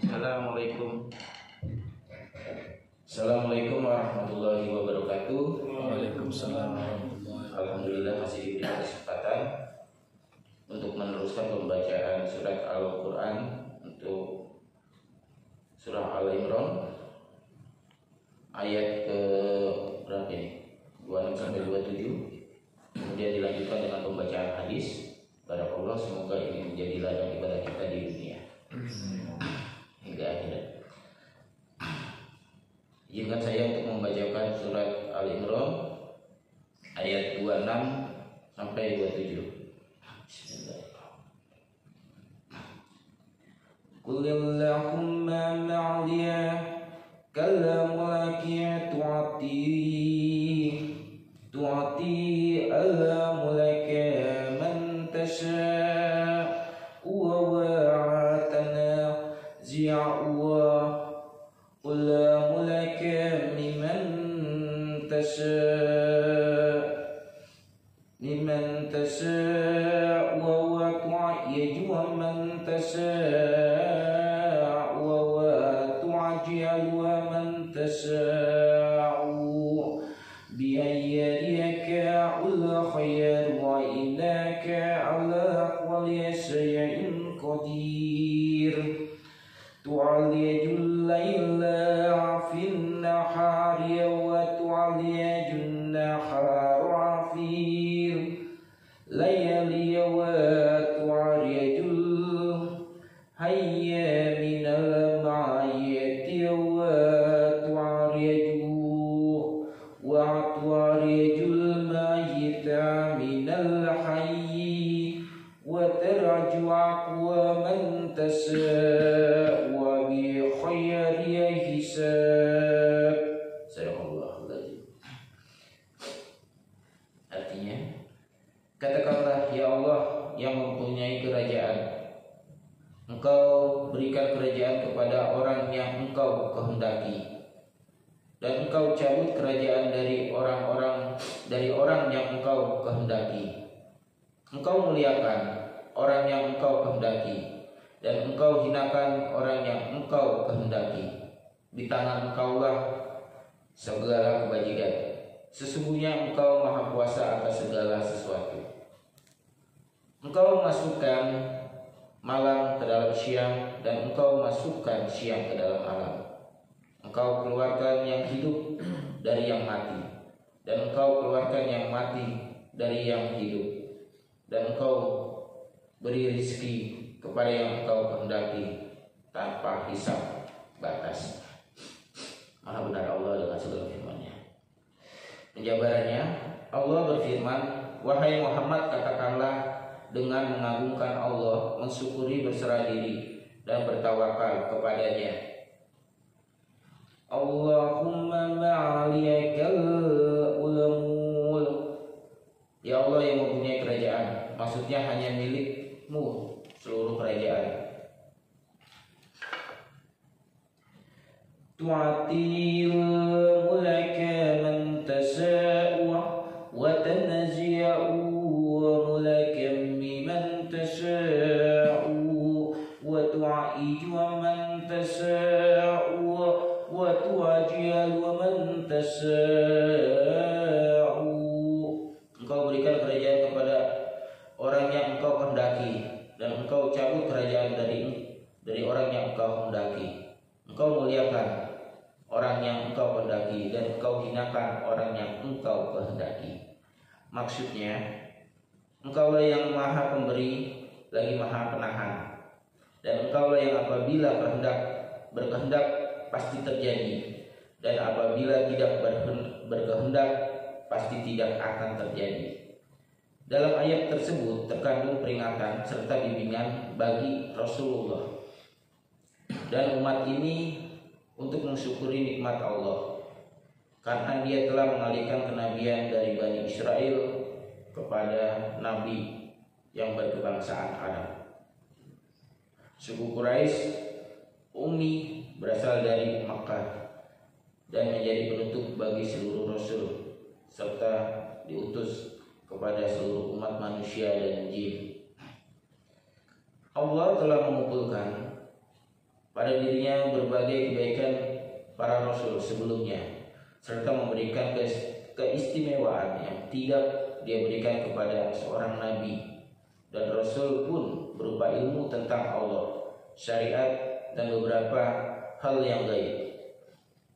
Assalamualaikum. Assalamualaikum warahmatullahi wabarakatuh. Waalaikumsalam. Alhamdulillah masih diberi kesempatan untuk meneruskan pembacaan surat Al-Quran untuk surah Al-Imran ayat ke berapa ini? 26 sampai 27. Kemudian dilanjutkan dengan pembacaan hadis. Barakallah, semoga ini menjadi ladang ibadah kita di dunia hingga akhirat. Izinkan saya untuk membacakan surat Al-Imran ayat 26 sampai 27. Qul Allahumma ma'liya kalamulaki tu'ati al-mulaka man tasha' wa wa'atana zi'wa qul mulaka mimman tasha' wa wa'tu'ayju man tasha' wa wa'tu'ajjal wa man tasha' bi'ayyadika al-khayr wa innaka ala kulli shay'in qadir tu'allijul layla fin nahari wa tu'allijun nahara fi layali wa tu'allijul hayya minal ma'ayati wa tu'allijul mayyita minal hayyi wa tarju aqwa man tasha' wa bi khayri hisab. Sadaqallahul-azim. Artinya, katakanlah, ya Allah yang mempunyai kerajaan, Engkau berikan kerajaan kepada orang yang Engkau kehendaki, dan Engkau cabut kerajaan dari orang yang Engkau kehendaki. Engkau muliakan orang yang Engkau kehendaki, dan Engkau hinakan orang yang Engkau kehendaki. Di tangan Engkaulah segala kebajikan. Sesungguhnya Engkau maha kuasa atas segala sesuatu. Engkau masukkan malam ke dalam siang, dan Engkau masukkan siang ke dalam malam. Engkau keluarkan yang hidup dari yang mati, dan Engkau keluarkan yang mati dari yang hidup, dan Engkau beri rezeki kepada yang Engkau kehendaki tanpa hisab batas. Maha benar Allah dengan segala firman-Nya. Penjabarannya, Allah berfirman, wahai Muhammad, katakanlah dengan mengagungkan Allah, mensyukuri, berserah diri, dan bertawakal kepadanya. Allahumma ma'aliyakal ulamul. Ya Allah yang mempunyai kerajaan, maksudnya hanya milikmu seluruh kerajaan. Tu'atil mulaka man tasa'u wa tanzi'u mulaka mimman tasa'u wa tu'iju man tasa'u wa tu'ajjal man tasa'u. Engkau berikan kerajaan kepada orang yang Engkau kehendaki, dan Engkau cabut kerajaan dari orang yang Engkau kehendaki. Engkau muliakan orang yang Engkau kehendaki, dan Engkau hinakan orang yang Engkau kehendaki. Maksudnya, Engkaulah yang maha pemberi lagi maha penahan, dan Engkaulah yang apabila berkehendak pasti terjadi, dan apabila tidak berkehendak pasti tidak akan terjadi. Dalam ayat tersebut terkandung peringatan serta bimbingan bagi Rasulullah dan umat ini untuk mensyukuri nikmat Allah, karena dia telah mengalihkan kenabian dari Bani Israel kepada Nabi yang berkebangsaan Arab. Suku Quraisy Ummi berasal dari Makkah dan menjadi penutup bagi seluruh Rasul, serta diutus kepada seluruh umat manusia dan jin. Allah telah mengumpulkan pada dirinya berbagai kebaikan para rasul sebelumnya, serta memberikan keistimewaan yang tidak dia berikan kepada seorang nabi dan rasul pun, berupa ilmu tentang Allah, syariat, dan beberapa hal yang gaib,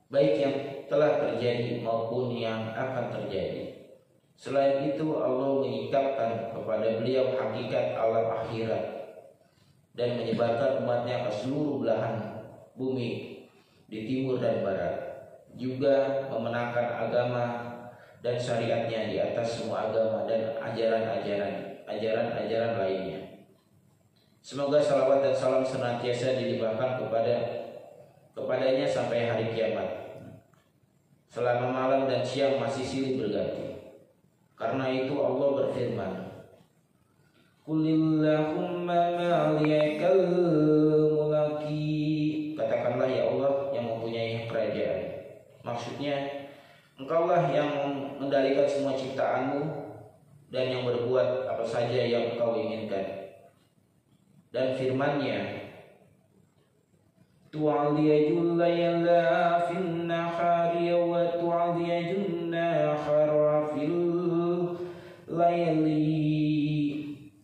baik yang telah terjadi maupun yang akan terjadi. Selain itu, Allah mengikapkan kepada beliau hakikat alam akhirat dan menyebarkan umatnya ke seluruh belahan bumi di timur dan barat, juga memenangkan agama dan syariatnya di atas semua agama dan ajaran-ajaran lainnya. Semoga salawat dan salam senantiasa dilimpahkan kepadanya sampai hari kiamat, selama malam dan siang masih silih berganti. Karena itu Allah berfirman, Qulillahumma malikal mulki. Katakanlah, ya Allah yang mempunyai kerajaan. Maksudnya, Engkaulah yang mengendalikan semua ciptaanmu dan yang berbuat apa saja yang Engkau inginkan. Dan firman-Nya, tu'aliyajul layla fin nahari wa tu'aliyajun nahara fil layli.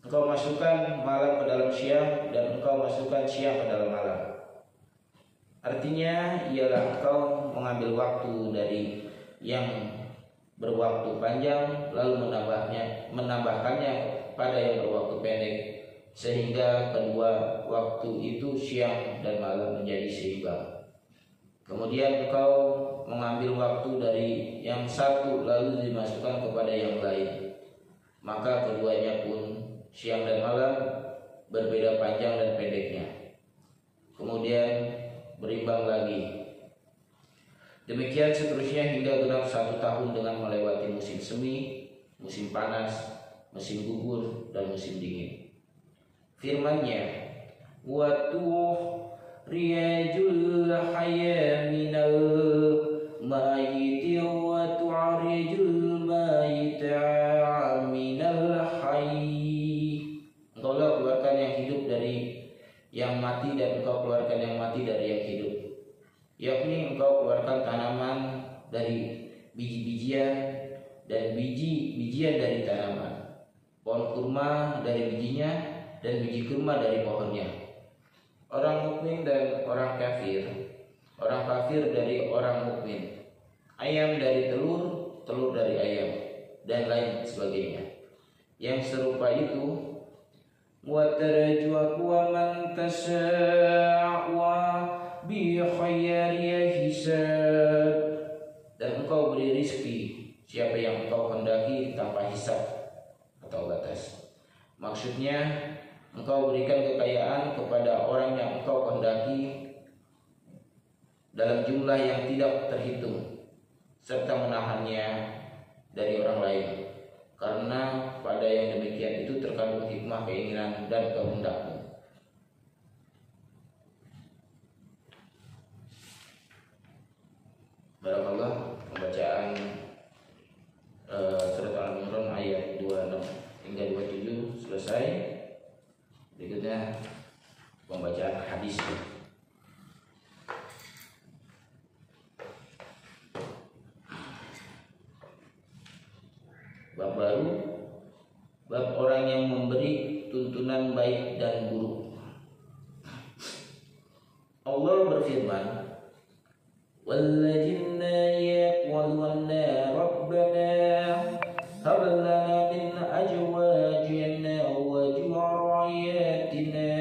Engkau masukkan malam ke dalam siang dan Engkau masukkan siang ke dalam malam. Artinya ialah Engkau mengambil waktu dari yang berwaktu panjang lalu menambahkannya pada yang berwaktu pendek, sehingga kedua waktu itu siang dan malam menjadi seimbang. Kemudian Engkau mengambil waktu dari yang satu lalu dimasukkan kepada yang lain, maka keduanya pun siang dan malam berbeda panjang dan pendeknya, kemudian berimbang lagi. Demikian seterusnya hingga genap 1 tahun dengan melewati musim semi, musim panas, musim gugur, dan musim dingin. Firman-Nya, wa tuhriyajul hayya minal mayyiti wa tu'arijul mayyita minal hayy. Engkaulah keluarkan yang hidup dari yang mati dan Engkau keluarkan yang mati dari yang hidup, yakni Engkau keluarkan tanaman dari biji-bijian dan biji-bijian dari tanaman, pohon kurma dari bijinya dan biji kurma dari pohonnya, orang mukmin dan orang kafir dari orang mukmin, ayam dari telur, telur dari ayam, dan lain sebagainya. Yang serupa itu, wa tarju'u man tasa'u bi khairi hisab, dan Engkau beri rizki siapa yang Engkau hendaki tanpa hisab atau batas. Maksudnya, Engkau berikan kekayaan kepada orang yang Engkau kehendaki dalam jumlah yang tidak terhitung, serta menahannya dari orang lain, karena pada yang demikian itu terkandung hikmah, keinginan, dan kehendak-Mu. Barakallah. Pembacaan surat Al-Imran ayat 26 hingga 27 selesai. Berikutnya pembacaan hadis. Bab baru, bab orang yang memberi tuntunan baik dan buruk. Allah berfirman, walladzina yaquluna rabbana hab lana min azwajina wa dhurriyyatina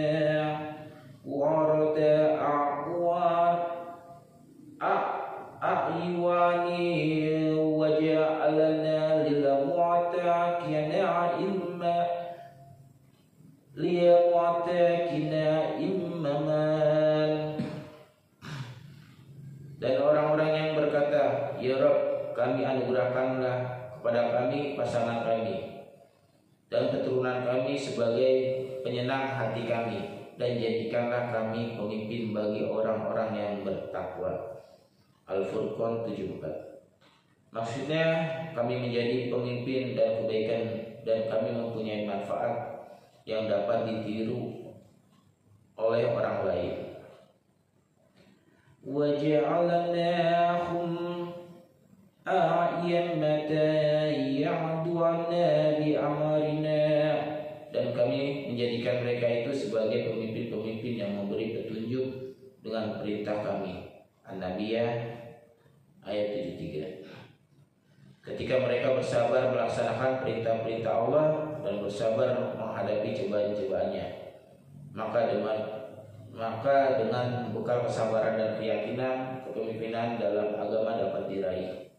qurrata a'yuni waj'alna lil muttaqina imaman. Dan orang-orang yang berkata, ya Rabb, kami anugerahkanlah kepada kami pasangan kami dan keturunan kami sebagai penyenang hati kami, dan jadikanlah kami pemimpin bagi orang-orang yang bertakwa. Al-Furqan 74. Maksudnya, kami menjadi pemimpin dan kebaikan, dan kami mempunyai manfaat yang dapat ditiru oleh orang lain. وجعلناهم أئمة يهدون بأمرنا, dan kami menjadikan mereka itu sebagai pemimpin-pemimpin yang memberi petunjuk dengan perintah kami. An-Nabiyah ayat 73. Ketika mereka bersabar melaksanakan perintah-perintah Allah dan bersabar menghadapi cobaan-cobaannya, maka dengan bekal kesabaran dan keyakinan, kepemimpinan dalam agama dapat diraih.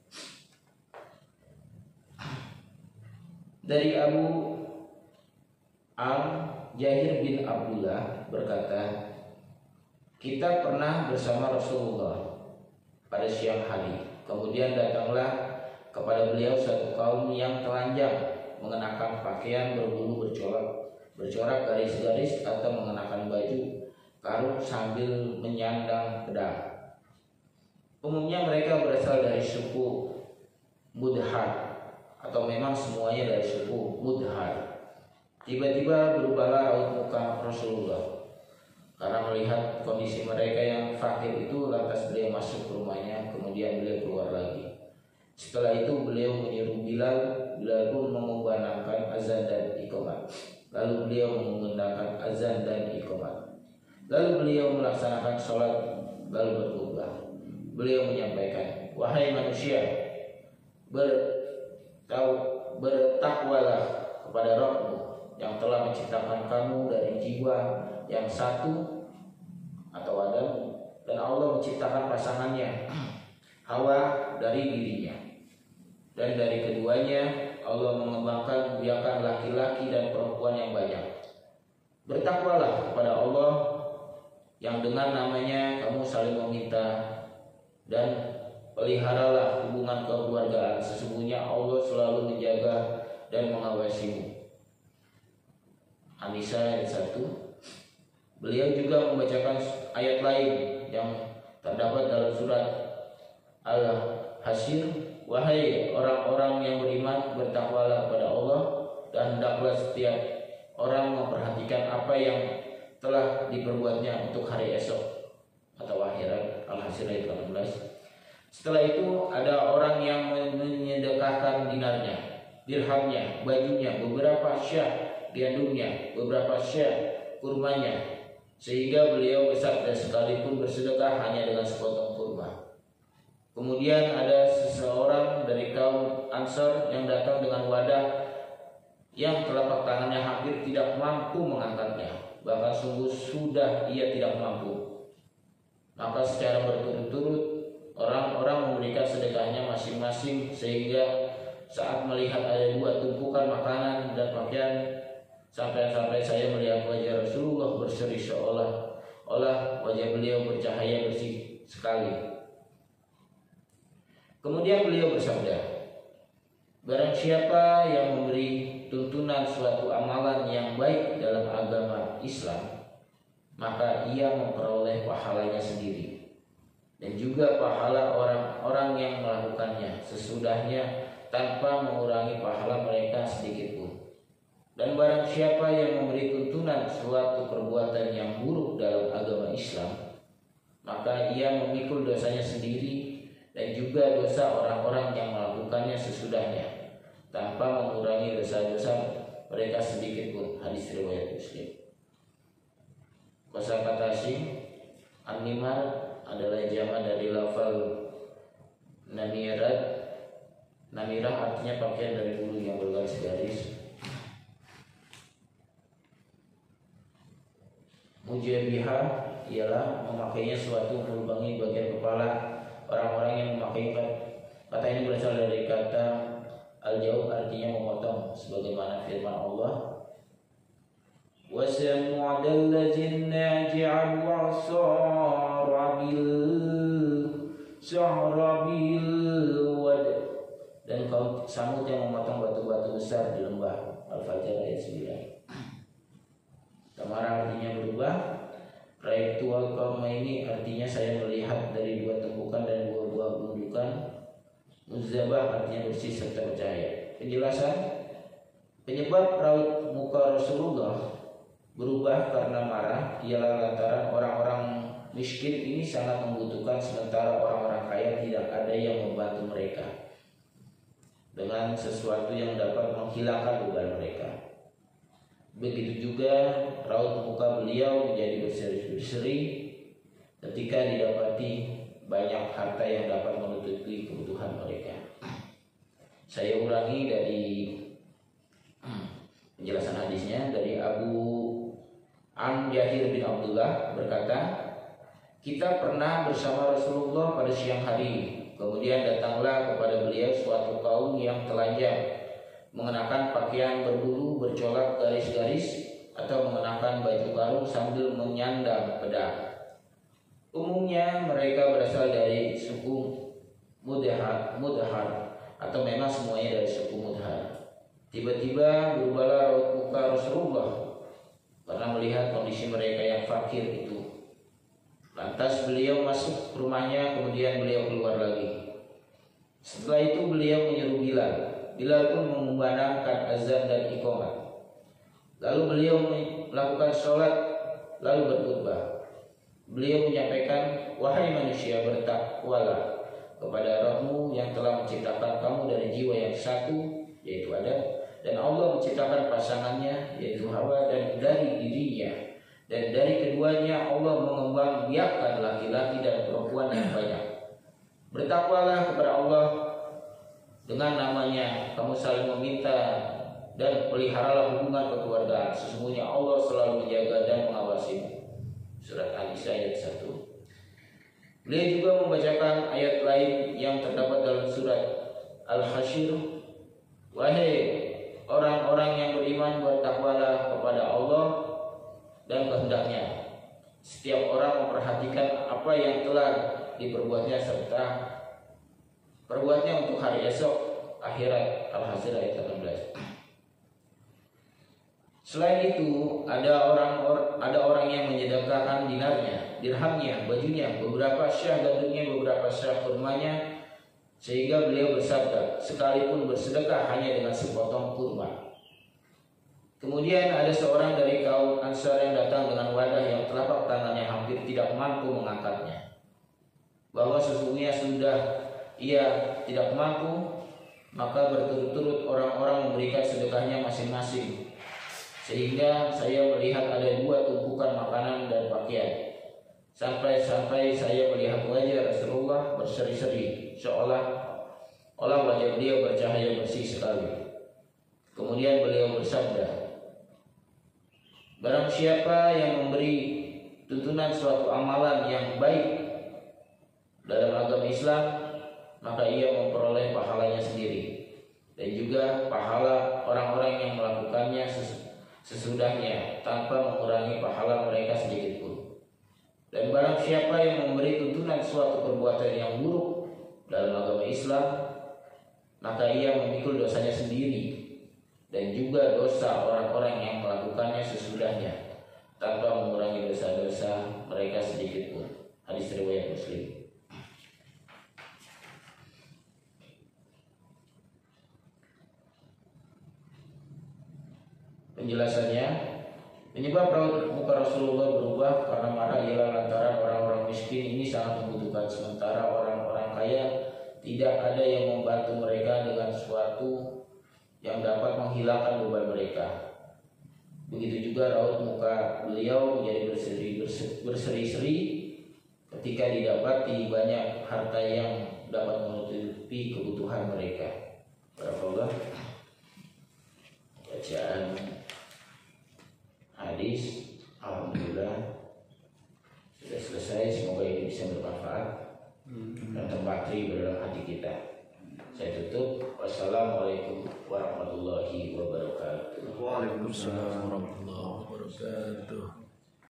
Dari Abu Jahir bin Abdullah berkata, kita pernah bersama Rasulullah pada siang hari. Kemudian datanglah kepada beliau satu kaum yang telanjang, mengenakan pakaian berbulu bercorak garis-garis atau mengenakan baju karung sambil menyandang pedang. Umumnya mereka berasal dari suku Mudhar, atau memang semuanya dari suku Mudhar. Tiba-tiba berubahlah raut muka Rasulullah karena melihat kondisi mereka yang fakir itu. Lantas beliau masuk ke rumahnya, kemudian beliau keluar lagi. Setelah itu beliau menyuruh Bilal pun mengumandangkan azan dan iqamat. Lalu beliau mengumandangkan azan dan iqamat. Lalu beliau melaksanakan sholat, lalu berkhutbah. Beliau menyampaikan, wahai manusia, bertakwalah kepada Rabbmu yang telah menciptakan kamu dari jiwa yang satu atau Adam, dan Allah menciptakan pasangannya Hawa dari dirinya, dan dari keduanya Allah mengembangkan biakan laki-laki dan perempuan yang banyak. Bertakwalah kepada Allah yang dengan namanya kamu saling meminta, dan peliharalah hubungan kekeluargaan. Sesungguhnya Allah selalu menjaga dan mengawasimu. An-Nisa ayat 1. Beliau juga membacakan ayat lain yang terdapat dalam surat Al-Hasyr, wahai orang-orang yang beriman, bertakwalah kepada Allah, dan hendaklah setiap orang memperhatikan apa yang telah diperbuatnya untuk hari esok atau akhirat. Al-Hasyr ayat 18. Setelah itu ada orang yang menyedekahkan dinarnya, dirhamnya, bajunya, beberapa syah gandumnya, beberapa syah kurmanya, sehingga beliau bersabda, sekalipun bersedekah hanya dengan sepotong kurma. Kemudian ada seseorang dari kaum Ansar yang datang dengan wadah yang telapak tangannya hampir tidak mampu mengangkatnya, bahkan sungguh sudah ia tidak mampu. Maka secara berturut-turut orang-orang memberikan sedekahnya masing-masing, sehingga saat melihat ada dua tumpukan makanan dan pakaian, sampai saya melihat wajah Rasulullah berseri seolah-olah wajah beliau bercahaya bersih sekali. Kemudian beliau bersabda, barang siapa yang memberi tuntunan suatu amalan yang baik dalam agama Islam, maka ia memperoleh pahalanya sendiri dan juga pahala orang-orang yang melakukannya sesudahnya tanpa mengurangi pahala mereka sedikit pun. Dan barang siapa yang memberi tuntunan suatu perbuatan yang buruk dalam agama Islam, maka ia memikul dosanya sendiri dan juga dosa orang-orang yang melakukannya sesudahnya tanpa mengurangi dosa-dosa mereka sedikit pun. Hadis riwayat Muslim. Kosakata asing an-nimar adalah jamak dari lafal namirat. Namirah artinya pakaian dari bulu yang bergaris-garis. Mujabiha ialah memakainya suatu melubangi bagian kepala orang-orang yang memakainya. Kata ini berasal dari kata al-jawab, artinya memotong, sebagaimana firman Allah, wa samu'adal ladzina ja'alu 'asarabil wad, dan kaum Samud yang memotong batu-batu besar di lembah. Al-Fajr ayat 9. Tamara artinya berubah. Raitu al-qauma ini artinya saya melihat dari dua tumpukan dan dua buah gundukan. Muzzabah artinya bersih serta bercahaya. Penjelasan, penyebab raut muka Rasulullah berubah karena marah ialah lantaran orang-orang miskin ini sangat membutuhkan, sementara orang-orang kaya tidak ada yang membantu mereka dengan sesuatu yang dapat menghilangkan beban mereka. Begitu juga raut muka beliau menjadi berseri-berseri ketika didapati banyak harta yang dapat menutupi kebutuhan mereka. Saya ulangi dari penjelasan hadisnya, dari Abu Jahir bin Abdullah berkata, kita pernah bersama Rasulullah pada siang hari. Kemudian datanglah kepada beliau suatu kaum yang telanjang, mengenakan pakaian berbulu bercolak garis-garis atau mengenakan baju karung sambil menyandang pedang. Umumnya mereka berasal dari suku Mudhar atau memang semuanya dari suku Mudhar. Tiba-tiba berubahlah raut muka Rasulullah karena melihat kondisi mereka yang fakir itu. Lantas beliau masuk ke rumahnya, kemudian beliau keluar lagi. Setelah itu beliau menyuruh Bilal. Bilal pun mengumandangkan azan dan iqamah. Lalu beliau melakukan sholat, lalu berkhutbah. Beliau menyampaikan, wahai manusia, bertakwalah kepada Rabbmu yang telah menciptakan kamu dari jiwa yang satu, yaitu Adam, dan Allah menciptakan pasangannya, yaitu Hawa, dan dari dirinya. Dan dari keduanya Allah mengembangbiakkan laki-laki dan perempuan yang banyak. Bertakwalah kepada Allah dengan namanya, kamu saling meminta dan peliharalah hubungan kekeluargaan. Sesungguhnya Allah selalu menjaga dan mengawasimu. Surat An-Nisa ayat 1. Beliau juga membacakan ayat lain yang terdapat dalam surat Al-Hasyr. Wahai orang-orang yang beriman, bertakwalah kepada Allah dan kehendaknya. Setiap orang memperhatikan apa yang telah diperbuatnya serta perbuatnya untuk hari esok akhirat. Al-Hasyr ayat 18. Selain itu ada orang yang menyedekahkan dinarnya, dirhamnya, bajunya, beberapa syah gandumnya, beberapa syah kurmanya, sehingga beliau bersabda, sekalipun bersedekah hanya dengan sepotong kurma. Kemudian ada seorang dari kaum Ansar yang datang dengan wadah yang telapak tangannya hampir tidak mampu mengangkatnya. Bahwa sesungguhnya sudah ia tidak mampu, maka berturut-turut orang-orang memberikan sedekahnya masing-masing. Sehingga saya melihat ada 2 tumpukan makanan dan pakaian. Sampai-sampai saya melihat wajah Rasulullah berseri-seri, seolah-olah wajah beliau bercahaya bersih sekali. Kemudian beliau bersabda, barang siapa yang memberi tuntunan suatu amalan yang baik dalam agama Islam, maka ia memperoleh pahalanya sendiri dan juga pahala orang-orang yang melakukannya sesudahnya tanpa mengurangi pahala mereka sedikit pun. Dan barang siapa yang memberi tuntunan suatu perbuatan yang buruk dalam agama Islam, maka ia memikul dosanya sendiri dan juga dosa orang-orang yang melakukannya sesudahnya tanpa mengurangi dosa-dosa mereka sedikit pun. Hadis riwayat Muslim. Penjelasannya, penyebab raut muka Rasulullah berubah karena marah ialah lantaran orang-orang miskin ini sangat membutuhkan, sementara orang-orang kaya tidak ada yang membantu mereka dengan sesuatu yang dapat menghilangkan beban mereka. Begitu juga raut muka beliau menjadi berseri-seri ketika didapati banyak harta yang dapat menutupi kebutuhan mereka. Barakallah. Bacaan hadis alhamdulillah sudah selesai. Semoga ini bisa bermanfaat dan terpatri dalam hati kita. Saya tutup. Wassalamualaikum warahmatullahi wabarakatuh. Waalaikumsalam warahmatullahi wabarakatuh.